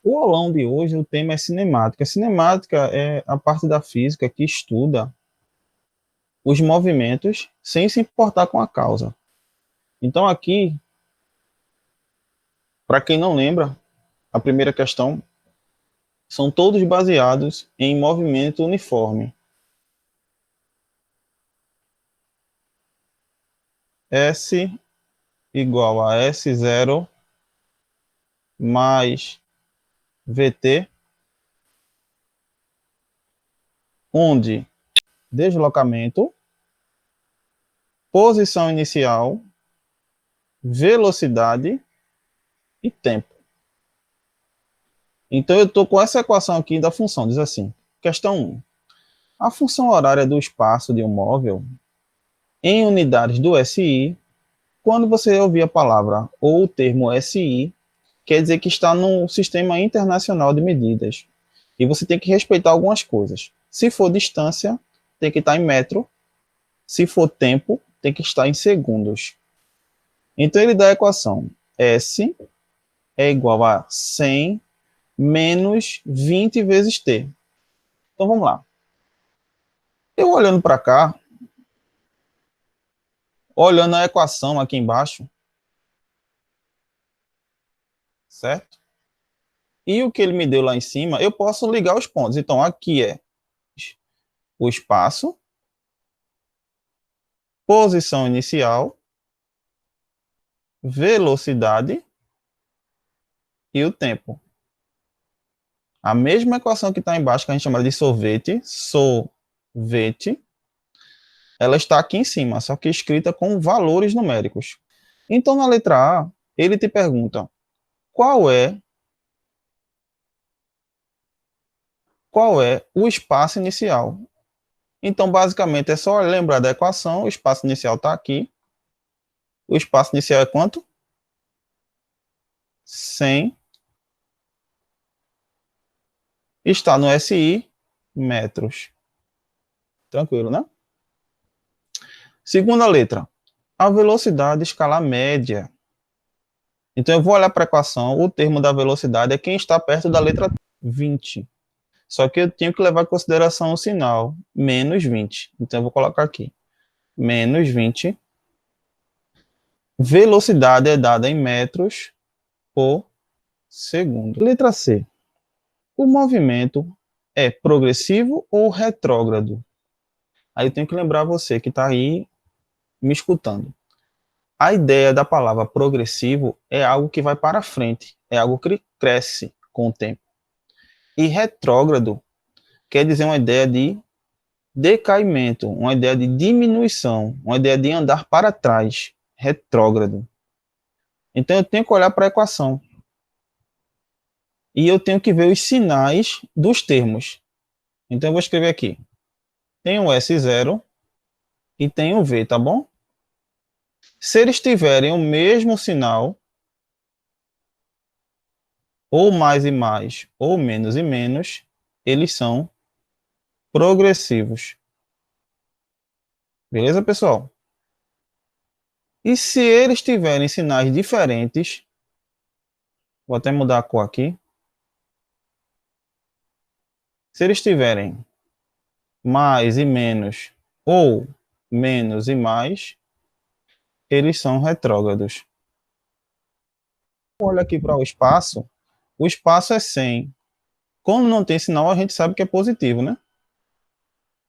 O aulão de hoje, o tema é cinemática. Cinemática é a parte da física que estuda os movimentos sem se importar com a causa. Então, aqui, para quem não lembra, a primeira questão são todos baseados em movimento uniforme. S igual a S0 mais VT, onde deslocamento, posição inicial, velocidade e tempo. Então, eu estou com essa equação aqui da função, diz assim, questão 1. A função horária do espaço de um móvel em unidades do SI, quando você ouvir a palavra ou o termo SI, quer dizer que está no sistema internacional de medidas. E você tem que respeitar algumas coisas. Se for distância, tem que estar em metro. Se for tempo, tem que estar em segundos. Então, ele dá a equação S é igual a 100 menos 20 vezes T. Então, vamos lá. Eu olhando para cá, olhando a equação aqui embaixo, certo? E o que ele me deu lá em cima, eu posso ligar os pontos. Então, aqui é o espaço, posição inicial, velocidade e o tempo. A mesma equação que está embaixo, que a gente chama de sorvete, ela está aqui em cima, só que escrita com valores numéricos. Então, na letra A, ele te pergunta qual é o espaço inicial. Então, basicamente, é só lembrar da equação, o espaço inicial está aqui. O espaço inicial é quanto? 100. Está no SI, metros. Tranquilo, né? Segunda letra. A velocidade escalar média. Então, eu vou olhar para a equação, o termo da velocidade é quem está perto da letra 20. Só que eu tenho que levar em consideração o sinal, menos 20. Então, eu vou colocar aqui, menos 20. Velocidade é dada em metros por segundo. Letra C. O movimento é progressivo ou retrógrado? Aí eu tenho que lembrar você que está aí me escutando. A ideia da palavra progressivo é algo que vai para frente, é algo que cresce com o tempo. E retrógrado quer dizer uma ideia de decaimento, uma ideia de diminuição, uma ideia de andar para trás, retrógrado. Então eu tenho que olhar para a equação. E eu tenho que ver os sinais dos termos. Então eu vou escrever aqui. Tem o S0 e tem o V, tá bom? Se eles tiverem o mesmo sinal, ou mais e mais, ou menos e menos, eles são progressivos. Beleza, pessoal? E se eles tiverem sinais diferentes, vou até mudar a cor aqui. Se eles tiverem mais e menos, ou menos e mais, eles são retrógrados. Olha aqui para o espaço é 100. Como não tem sinal, a gente sabe que é positivo, né?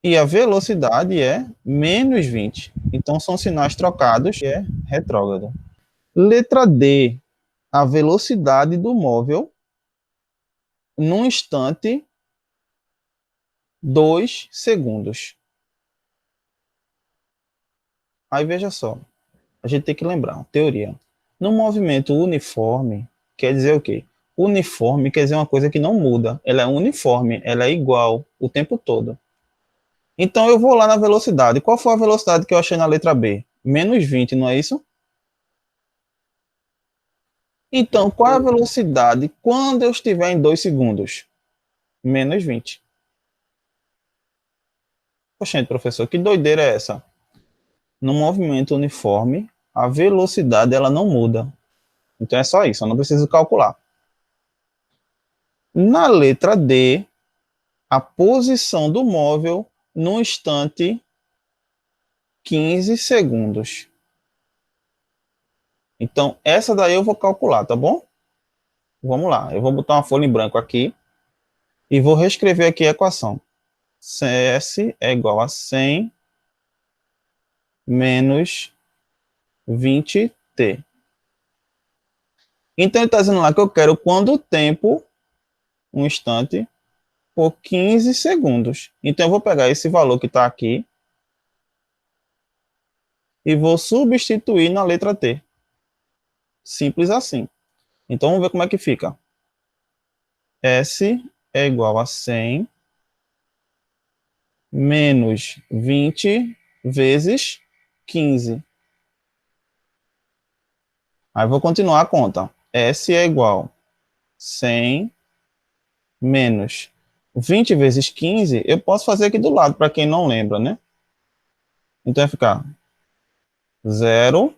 E a velocidade é menos 20. Então, são sinais trocados, que é retrógrado. Letra D. A velocidade do móvel num instante 2 segundos. Aí, veja só. A gente tem que lembrar, teoria. No movimento uniforme, quer dizer o quê? Uniforme quer dizer uma coisa que não muda. Ela é uniforme, ela é igual o tempo todo. Então eu vou lá na velocidade. Qual foi a velocidade que eu achei na letra B? Menos 20, não é isso? Então, qual é a velocidade quando eu estiver em 2 segundos? Menos 20. Poxa, professor, que doideira é essa? No movimento uniforme, a velocidade ela não muda. Então é só isso, eu não preciso calcular. Na letra D, a posição do móvel no instante 15 segundos. Então, essa daí eu vou calcular, tá bom? Vamos lá, eu vou botar uma folha em branco aqui e vou reescrever aqui a equação. CS é igual a 100 menos 20t. Então, ele está dizendo lá que eu quero quando o tempo, um instante, por 15 segundos. Então, eu vou pegar esse valor que está aqui e vou substituir na letra T. Simples assim. Então, vamos ver como é que fica. S é igual a 100 menos 20 vezes 15. Aí vou continuar a conta. S é igual a 100 menos 20 vezes 15. Eu posso fazer aqui do lado, para quem não lembra, né? Então vai ficar 0,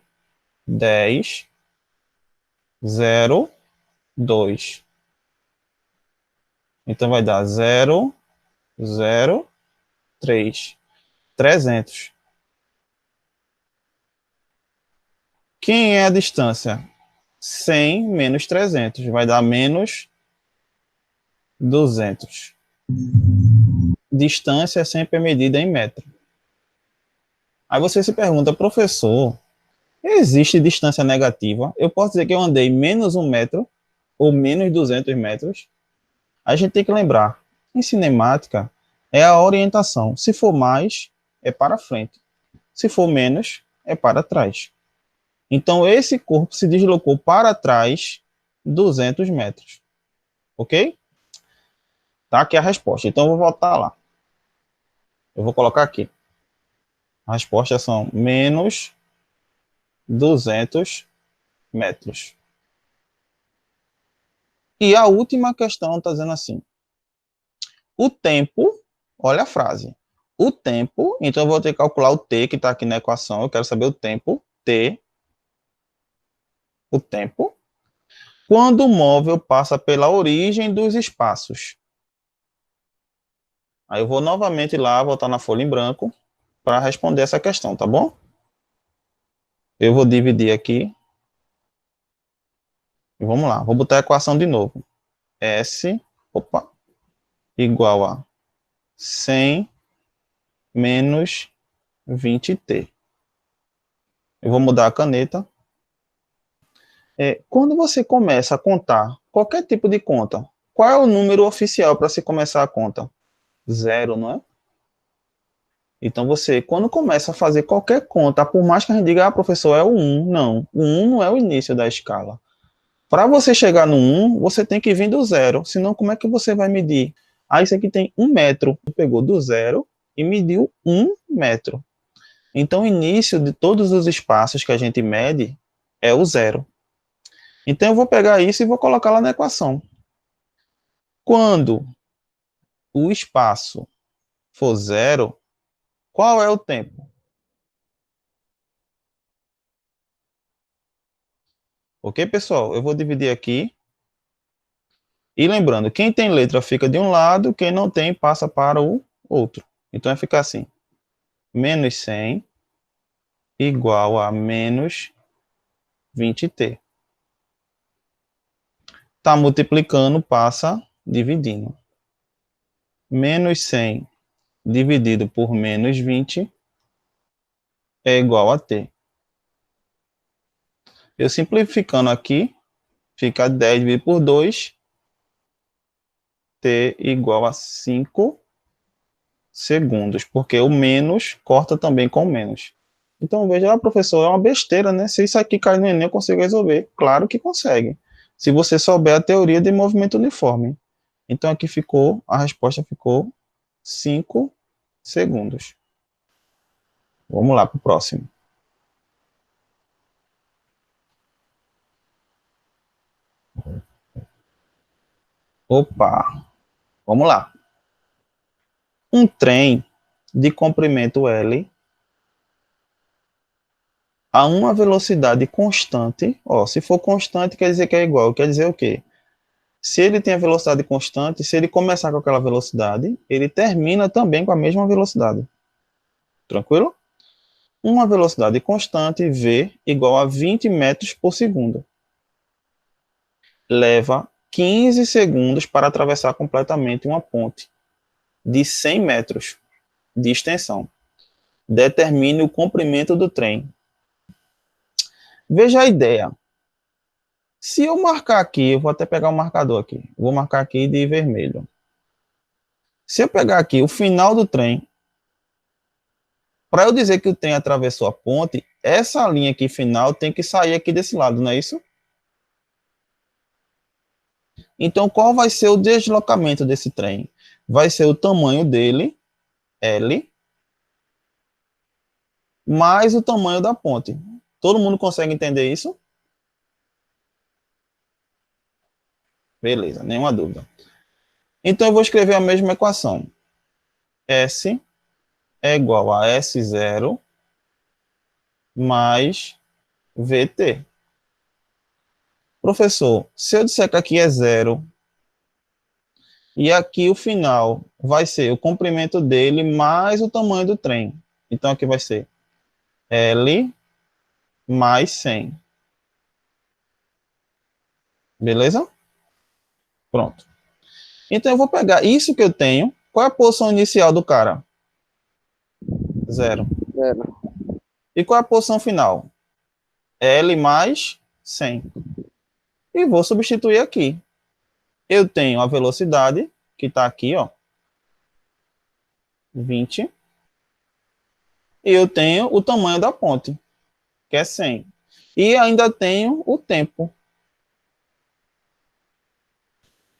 10, 0, 2. Então vai dar 0, 0, 3. 300. Quem é a distância? 100 menos 300. Vai dar menos 200. Distância é sempre medida em metro. Aí você se pergunta, professor, existe distância negativa? Eu posso dizer que eu andei menos 1 metro ou menos 200 metros? A gente tem que lembrar, em cinemática, é a orientação. Se for mais, é para frente. Se for menos, é para trás. Então, esse corpo se deslocou para trás 200 metros. Ok? Tá aqui a resposta. Então, eu vou voltar lá. Eu vou colocar aqui. As respostas são menos 200 metros. E a última questão está dizendo assim. O tempo, olha a frase. O tempo, então eu vou ter que calcular o t que está aqui na equação. Eu quero saber o tempo, t, o tempo, quando o móvel passa pela origem dos espaços. Aí eu vou novamente lá, voltar na folha em branco, para responder essa questão, tá bom? Eu vou dividir aqui. E vamos lá, vou botar a equação de novo. S, igual a 100 menos 20t. Eu vou mudar a caneta. Quando você começa a contar qualquer tipo de conta, qual é o número oficial para se começar a conta? 0, não é? Então você, quando começa a fazer qualquer conta, por mais que a gente diga, professor, é o 1, não. O 1 não é o início da escala. Para você chegar no 1, você tem que vir do 0, senão como é que você vai medir? Isso aqui tem 1 metro, pegou do 0 e mediu 1 metro. Então o início de todos os espaços que a gente mede é o 0. Então eu vou pegar isso e vou colocar lá na equação. Quando o espaço for 0, qual é o tempo? Ok, pessoal? Eu vou dividir aqui. E lembrando, quem tem letra fica de um lado, quem não tem passa para o outro. Então vai ficar assim. Menos 100 igual a menos 20t. Está multiplicando, passa dividindo. Menos 100 dividido por menos 20 é igual a t. Eu simplificando aqui, fica 10 dividido por 2, t igual a 5 segundos, porque o menos corta também com menos. Então veja, professor, é uma besteira, né? Se isso aqui cair no Enem, eu consigo resolver. Claro que consegue. Se você souber a teoria de movimento uniforme. Então aqui ficou, a resposta ficou 5 segundos. Vamos lá para o próximo. Opa, vamos lá. Um trem de comprimento L a uma velocidade constante, se for constante quer dizer que é igual, quer dizer o quê? Se ele tem a velocidade constante, se ele começar com aquela velocidade, ele termina também com a mesma velocidade. Tranquilo? Uma velocidade constante, v, igual a 20 metros por segundo. Leva 15 segundos para atravessar completamente uma ponte de 100 metros de extensão. Determine o comprimento do trem. Veja a ideia. Se eu marcar aqui, eu vou até pegar o marcador aqui. Vou marcar aqui de vermelho. Se eu pegar aqui o final do trem, para eu dizer que o trem atravessou a ponte, essa linha aqui final tem que sair aqui desse lado, não é isso? Então, qual vai ser o deslocamento desse trem? Vai ser o tamanho dele, L, mais o tamanho da ponte. Todo mundo consegue entender isso? Beleza, nenhuma dúvida. Então, eu vou escrever a mesma equação. S é igual a S0 mais VT. Professor, se eu disser que aqui é zero, e aqui o final vai ser o comprimento dele mais o tamanho do trem. Então, aqui vai ser L mais 100. Beleza? Pronto. Então, eu vou pegar isso que eu tenho. Qual é a posição inicial do cara? Zero. Zero. E qual é a posição final? L mais 100. E vou substituir aqui. Eu tenho a velocidade, que está aqui, ó, 20. E eu tenho o tamanho da ponte, que é 100. E ainda tenho o tempo.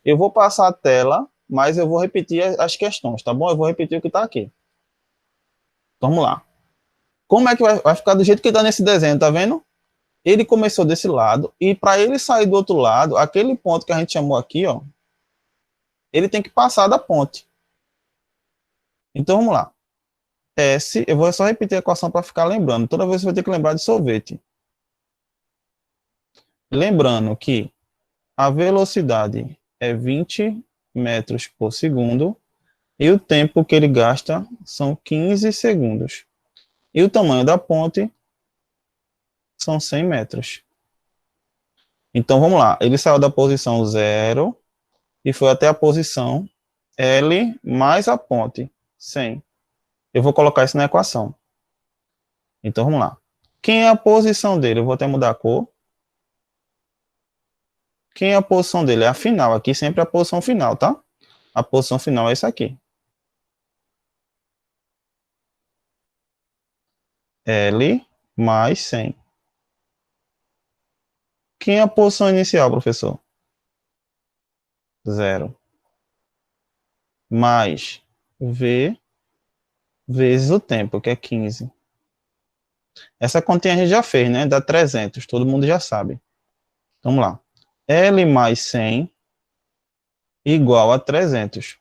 Eu vou passar a tela, mas eu vou repetir as questões, tá bom? Eu vou repetir o que está aqui. Vamos lá. Como é que vai ficar do jeito que está nesse desenho, tá vendo? Ele começou desse lado, e para ele sair do outro lado, aquele ponto que a gente chamou aqui, ó, ele tem que passar da ponte. Então, vamos lá. S, eu vou só repetir a equação para ficar lembrando. Toda vez você vai ter que lembrar de sorvete. Lembrando que a velocidade é 20 metros por segundo e o tempo que ele gasta são 15 segundos. E o tamanho da ponte são 100 metros. Então, vamos lá. Ele saiu da posição 0 e foi até a posição L mais a ponte, 100. Eu vou colocar isso na equação. Então, vamos lá. Quem é a posição dele? Eu vou até mudar a cor. Quem é a posição dele? É a final. Aqui sempre é a posição final, tá? A posição final é essa aqui. L mais 100. Quem é a posição inicial, professor? 0. Mais V vezes o tempo, que é 15. Essa continha a gente já fez, né? Dá 300, todo mundo já sabe. Vamos lá. L mais 100 igual a 300.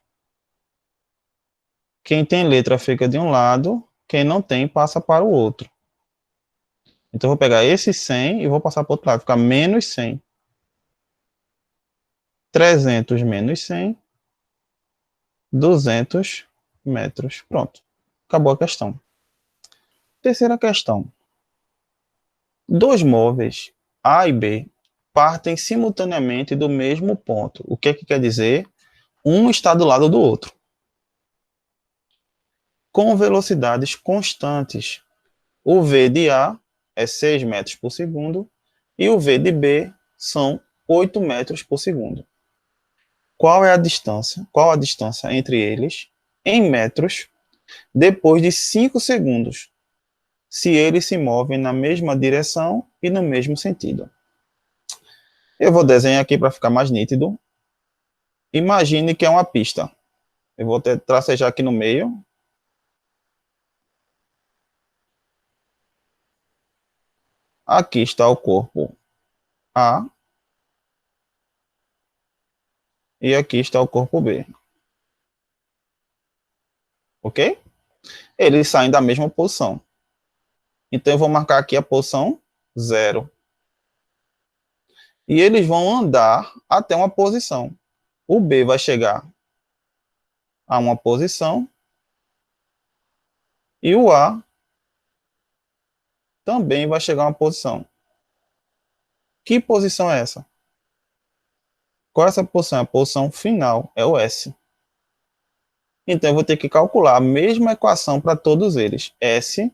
Quem tem letra fica de um lado, quem não tem passa para o outro. Então, eu vou pegar esse 100 e vou passar para o outro lado, fica menos 100. 300 menos 100, 200 metros. Pronto. Acabou a questão. Terceira questão. Dois móveis, A e B, partem simultaneamente do mesmo ponto. O que quer dizer? Um está do lado do outro. Com velocidades constantes. O V de A é 6 metros por segundo e o V de B são 8 metros por segundo. Qual é a distância? Qual a distância entre eles em metros depois de 5 segundos, se eles se movem na mesma direção e no mesmo sentido? Eu vou desenhar aqui para ficar mais nítido. Imagine que é uma pista. Eu vou tracejar aqui no meio. Aqui está o corpo A. E aqui está o corpo B. Ok? Eles saem da mesma posição. Então, eu vou marcar aqui a posição 0. E eles vão andar até uma posição. O B vai chegar a uma posição e o A também vai chegar a uma posição. Que posição é essa? Qual é essa posição? A posição final, é o S. Então, eu vou ter que calcular a mesma equação para todos eles. S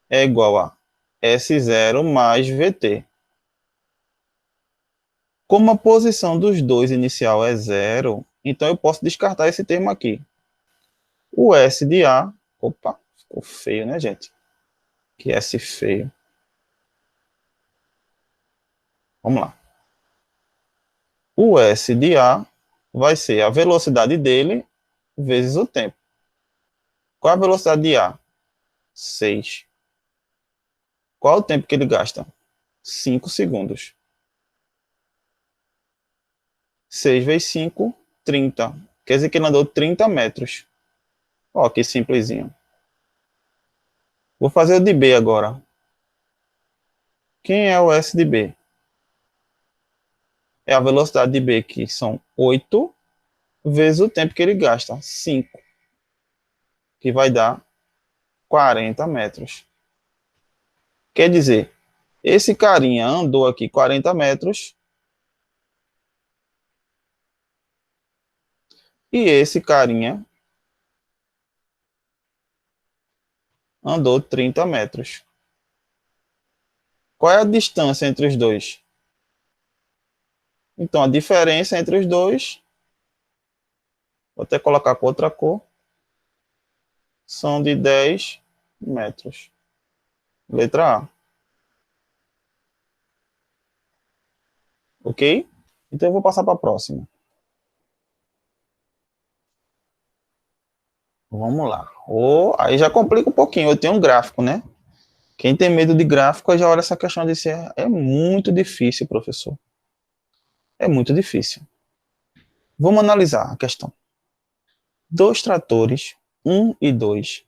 é igual a S0 mais VT. Como a posição dos dois inicial é zero, então eu posso descartar esse termo aqui. O S de A, opa, ficou feio, né, gente? Que S feio. Vamos lá. O S de A vai ser a velocidade dele vezes o tempo. Qual é a velocidade de A? 6. Qual é o tempo que ele gasta? 5 segundos. 6 vezes 5, 30. Quer dizer que ele andou 30 metros. Ó, que simplesinho. Vou fazer o de B agora. Quem é o S de B? É a velocidade de B, que são 8 vezes o tempo que ele gasta, 5. Que vai dar 40 metros. Quer dizer, esse carinha andou aqui 40 metros e esse carinha andou 30 metros. Qual é a distância entre os dois? Então, a diferença entre os dois, vou até colocar com outra cor, são de 10 metros. Letra A. Ok? Então, eu vou passar para a próxima. Vamos lá. Aí já complica um pouquinho. Eu tenho um gráfico, né? Quem tem medo de gráfico já olha essa questão de ser. É muito difícil, professor. É muito difícil. Vamos analisar a questão. Dois tratores, 1 e 2,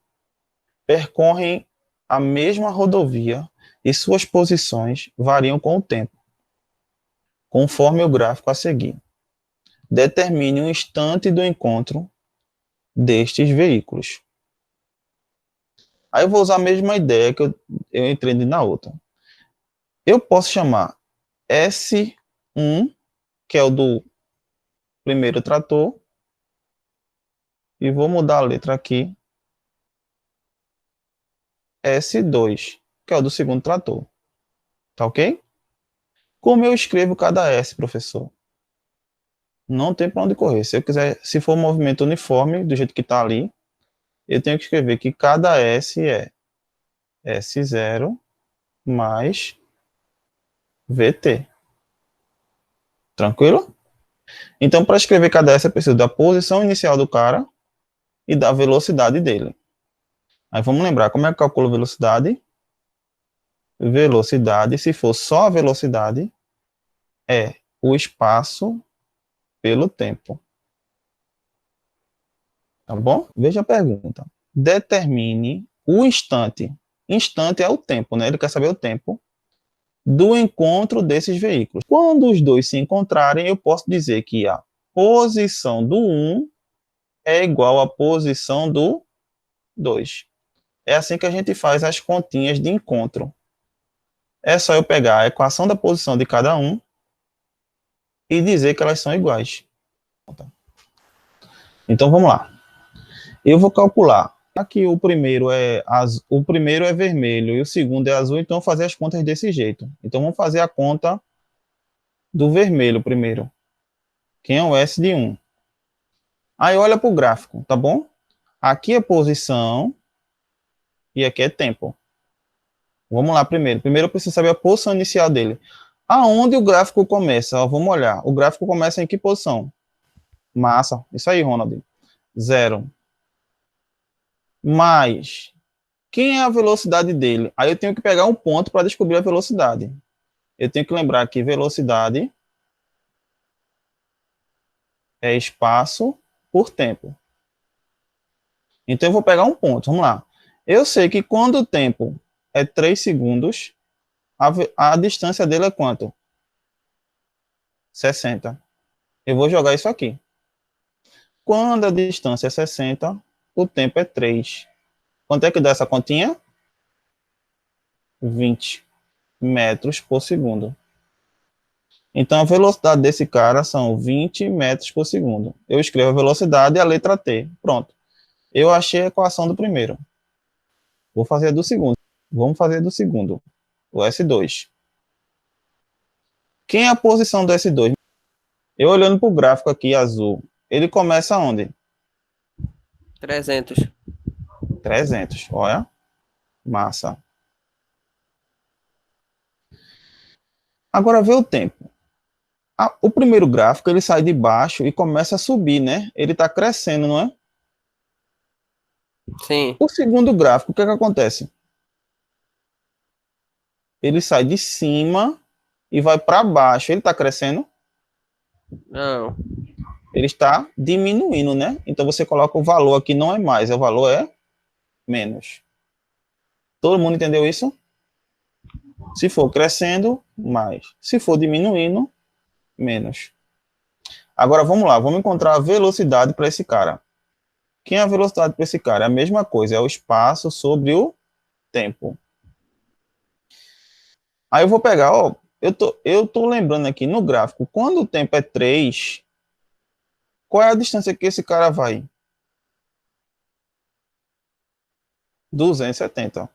percorrem a mesma rodovia e suas posições variam com o tempo, conforme o gráfico a seguir. Determine o instante do encontro destes veículos. Aí eu vou usar a mesma ideia que eu entrei na outra. Eu posso chamar S1, que é o do primeiro trator, e vou mudar a letra aqui, S2, que é o do segundo trator. Tá ok? Como eu escrevo cada S, professor? Não tem para onde correr. Se eu quiser, se for um movimento uniforme, do jeito que está ali, eu tenho que escrever que cada S é S0 mais VT. Tranquilo? Então, para escrever cada S, eu preciso da posição inicial do cara e da velocidade dele. Aí vamos lembrar, como é que eu calculo velocidade? Velocidade, se for só a velocidade, é o espaço pelo tempo. Tá bom? Veja a pergunta. Determine o instante. Instante é o tempo, né? Ele quer saber o tempo do encontro desses veículos. Quando os dois se encontrarem, eu posso dizer que a posição do 1 é igual à posição do 2. É assim que a gente faz as continhas de encontro. É só eu pegar a equação da posição de cada um e dizer que elas são iguais. Então vamos lá. Eu vou calcular. Aqui o primeiro é vermelho e o segundo é azul, então eu vou fazer as contas desse jeito. Então vamos fazer a conta do vermelho primeiro. Quem é o S de 1? Aí olha para o gráfico, tá bom? Aqui é posição e aqui é tempo. Vamos lá primeiro. Primeiro eu preciso saber a posição inicial dele. Aonde o gráfico começa? Ó, vamos olhar. O gráfico começa em que posição? Massa. Isso aí, Ronald. 0. Mais. Quem é a velocidade dele? Aí eu tenho que pegar um ponto para descobrir a velocidade. Eu tenho que lembrar que velocidade é espaço por tempo. Então eu vou pegar um ponto. Vamos lá. Eu sei que quando o tempo é 3 segundos, a distância dele é quanto? 60. Eu vou jogar isso aqui. Quando a distância é 60, o tempo é 3. Quanto é que dá essa continha? 20 metros por segundo. Então, a velocidade desse cara são 20 metros por segundo. Eu escrevo a velocidade e a letra T. Pronto. Eu achei a equação do primeiro. Vou fazer a do segundo. Vamos fazer a do segundo. O S2. Quem é a posição do S2? Eu olhando para o gráfico aqui azul, ele começa onde? 300. 300. Olha. Massa. Agora vê o tempo. O primeiro gráfico ele sai de baixo e começa a subir, né? Ele está crescendo, não é? Sim. O segundo gráfico, o que é que acontece? Ele sai de cima e vai para baixo. Ele está crescendo? Não. Ele está diminuindo, né? Então você coloca o valor aqui, não é mais, o valor é menos. Todo mundo entendeu isso? Se for crescendo, mais. Se for diminuindo, menos. Agora vamos lá, vamos encontrar a velocidade para esse cara. Quem é a velocidade para esse cara? É a mesma coisa, é o espaço sobre o tempo. Aí eu vou pegar, ó, eu tô lembrando aqui no gráfico, quando o tempo é 3, qual é a distância que esse cara vai? 270.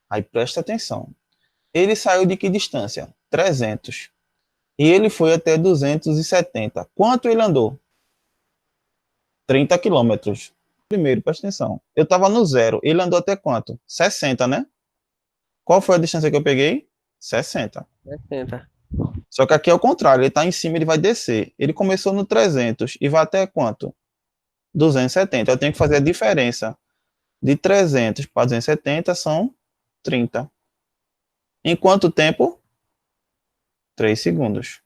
Aí presta atenção. Ele saiu de que distância? 300. E ele foi até 270. Quanto ele andou? 30 quilômetros. Primeiro, presta atenção. Eu estava no zero. Ele andou até quanto? 60, né? Qual foi a distância que eu peguei? 60. 60. Só que aqui é o contrário. Ele está em cima, ele vai descer. Ele começou no 300 e vai até quanto? 270. Eu tenho que fazer a diferença. De 300 para 270 são 30. Em quanto tempo? 3 segundos.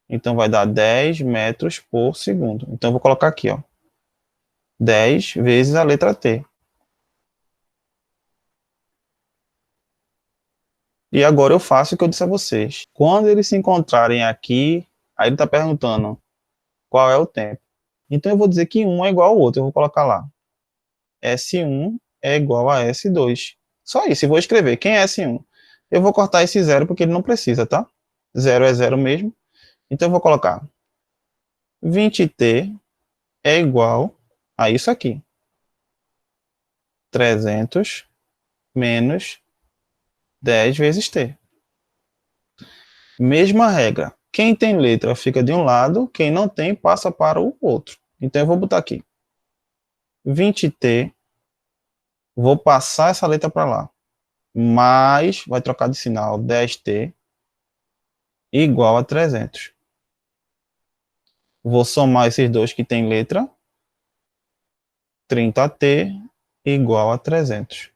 Então vai dar 10 metros por segundo. Então eu vou colocar aqui, ó. 10 vezes a letra T. E agora eu faço o que eu disse a vocês. Quando eles se encontrarem aqui, aí ele está perguntando qual é o tempo. Então eu vou dizer que um é igual ao outro. Eu vou colocar lá. S1 é igual a S2. Só isso. Eu vou escrever. Quem é S1? Eu vou cortar esse zero porque ele não precisa, tá? Zero é zero mesmo. Então eu vou colocar 20T é igual a isso aqui. 300 menos 10 vezes T. Mesma regra. Quem tem letra fica de um lado, quem não tem passa para o outro. Então eu vou botar aqui 20T, vou passar essa letra para lá, mais, vai trocar de sinal, 10T igual a 300. Vou somar esses dois que tem letra, 30T igual a 300.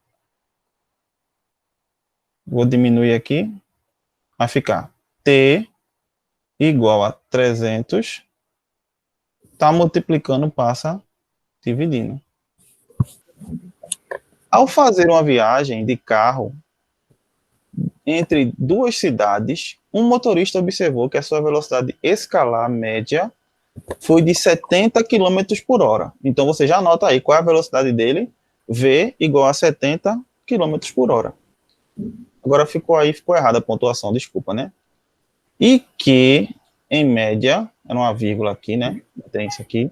Vou diminuir aqui, vai ficar T igual a 300, está multiplicando, passa dividindo. Ao fazer uma viagem de carro entre duas cidades, um motorista observou que a sua velocidade escalar média foi de 70 km por hora. Então você já anota aí qual é a velocidade dele, V igual a 70 km por hora. Agora ficou errada a pontuação, desculpa, né? E que, em média, era uma vírgula aqui, né? Tem isso aqui.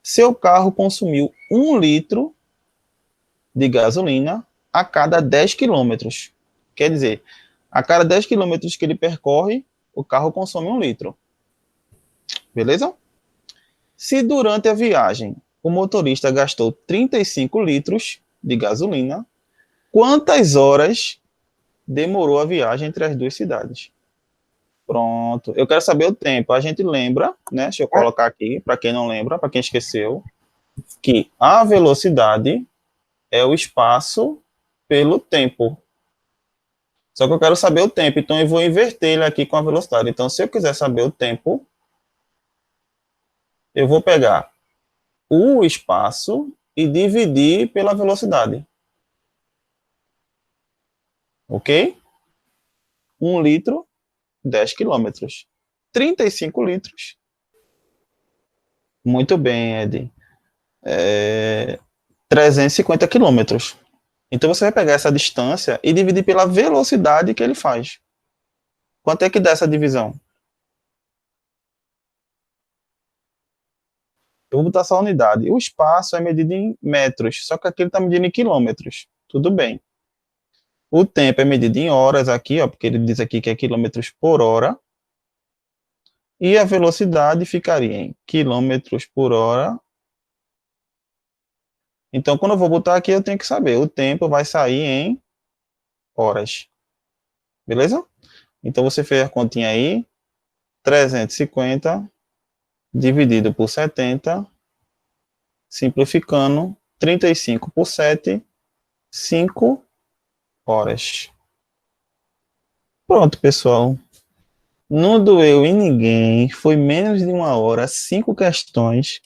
Seu carro consumiu 1 litro de gasolina a cada 10 quilômetros. Quer dizer, a cada 10 quilômetros que ele percorre, o carro consome 1 litro. Beleza? Se durante a viagem o motorista gastou 35 litros de gasolina, quantas horas demorou a viagem entre as duas cidades? Pronto. Eu quero saber o tempo. A gente lembra, né? Deixa eu colocar aqui, para quem não lembra, para quem esqueceu, que a velocidade é o espaço pelo tempo. Só que eu quero saber o tempo, então eu vou inverter ele aqui com a velocidade. Então, se eu quiser saber o tempo, eu vou pegar o espaço e dividir pela velocidade. Ok? 1 litro, 10 quilômetros. 35 litros. Muito bem, Ed. 350 quilômetros. Então você vai pegar essa distância e dividir pela velocidade que ele faz. Quanto é que dá essa divisão? Eu vou botar só a unidade. O espaço é medido em metros, só que aqui ele está medindo em quilômetros. Tudo bem. O tempo é medido em horas aqui, ó, porque ele diz aqui que é quilômetros por hora. E a velocidade ficaria em quilômetros por hora. Então, quando eu vou botar aqui, eu tenho que saber. O tempo vai sair em horas. Beleza? Então, você fez a continha aí. 350 dividido por 70. Simplificando. 35 por 7. 5 horas. Pronto, pessoal. Não doeu em ninguém. Foi menos de 1 hora. 5 questões.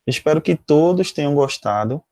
Espero que todos tenham gostado.